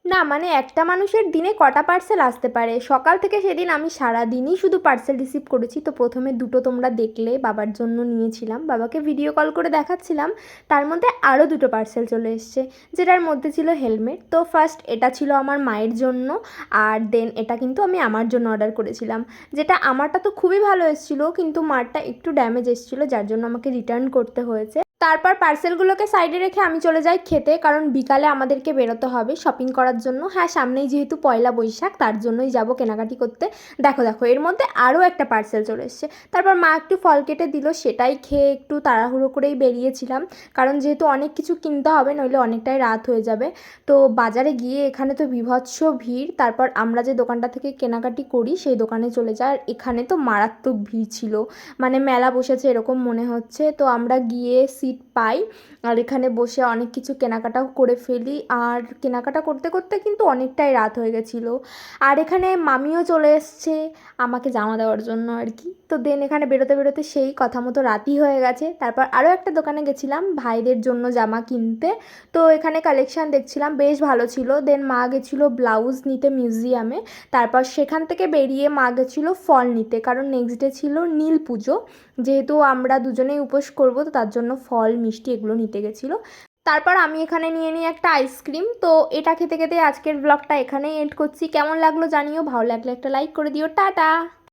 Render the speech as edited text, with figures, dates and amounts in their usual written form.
না মানে একটা মানুষের দিনে কটা পার্সেল আসতে পারে? সকাল থেকে সেদিন আমি সারাদিনই শুধু পার্সেল রিসিভ করেছি। তো প্রথমে দুটো তোমরা দেখলে বাবার জন্য নিয়েছিলাম, বাবাকে ভিডিও কল করে দেখাচ্ছিলাম। তার মধ্যে আরও দুটো পার্সেল চলে এসছে, যেটার মধ্যে ছিল হেলমেট। তো ফার্স্ট এটা ছিল আমার মায়ের জন্য, আর দেন এটা কিন্তু আমি আমার জন্য অর্ডার করেছিলাম। যেটা আমারটা তো খুবই ভালো এসেছিলো, কিন্তু মারটা একটু ড্যামেজ এসেছিলো, যার জন্য আমাকে রিটার্ন করতে হয়েছে। তারপর পার্সেলগুলোকে সাইডে রেখে আমি চলে যাই খেতে, কারণ বিকালে আমাদেরকে বেরোতে হবে শপিং করার জন্য। হ্যাঁ, সামনেই যেহেতু পয়লা বৈশাখ, তার জন্যই যাব কেনাকাটি করতে। দেখো দেখো, এর মধ্যে আরও একটা পার্সেল চলে এসছে। তারপর মা একটু ফল কেটে দিল, সেটাই খেয়ে একটু তাড়াহুড়ো করেই বেরিয়েছিলাম, কারণ যেহেতু অনেক কিছু কিনতে হবে, নইলে অনেকটাই রাত হয়ে যাবে। তো বাজারে গিয়ে এখানে তো বীভৎস ভিড়। তারপর আমরা যে দোকানটা থেকে কেনাকাটি করি সেই দোকানে চলে যাই, আর এখানে তো মারাত্মক ভিড় ছিল, মানে মেলা বসেছে এরকম মনে হচ্ছে। তো আমরা গিয়ে সিট পাই, আর এখানে বসে অনেক কিছু কেনাকাটাও করে ফেলি। আর কেনাকাটা করতে করতে কিন্তু অনেকটাই রাত হয়ে গেছিলো। আর এখানে মামিও চলে এসছে আমাকে জামা দেওয়ার জন্য আর কি। তো দেন এখানে বেরোতে বেরোতে সেই কথা মতো রাতই হয়ে গেছে। তারপর আরও একটা দোকানে গেছিলাম ভাইদের জন্য জামা কিনতে। তো এখানে কালেকশান দেখছিলাম, বেশ ভালো ছিল। দেন মা গেছিলো ব্লাউজ নিতে মিউজিয়ামে। তারপর সেখান থেকে বেরিয়ে মা গেছিলো ফল নিতে, কারণ নেক্সট ডে ছিল নীল পুজো। যেহেতু আমরা দুজনেই উপোস করব, তো তার জন্য ফল মিষ্টি এগুলো নিতে গেছিলো। তারপর আমি এখানে নিয়ে নিই একটা আইসক্রিম। তো এটা খেতে খেতে আজকের ব্লগটা এখানেই এন্ড করছি। কেমন লাগলো জানিও, ভালো লাগলে একটা লাইক করে দিও। টাটা।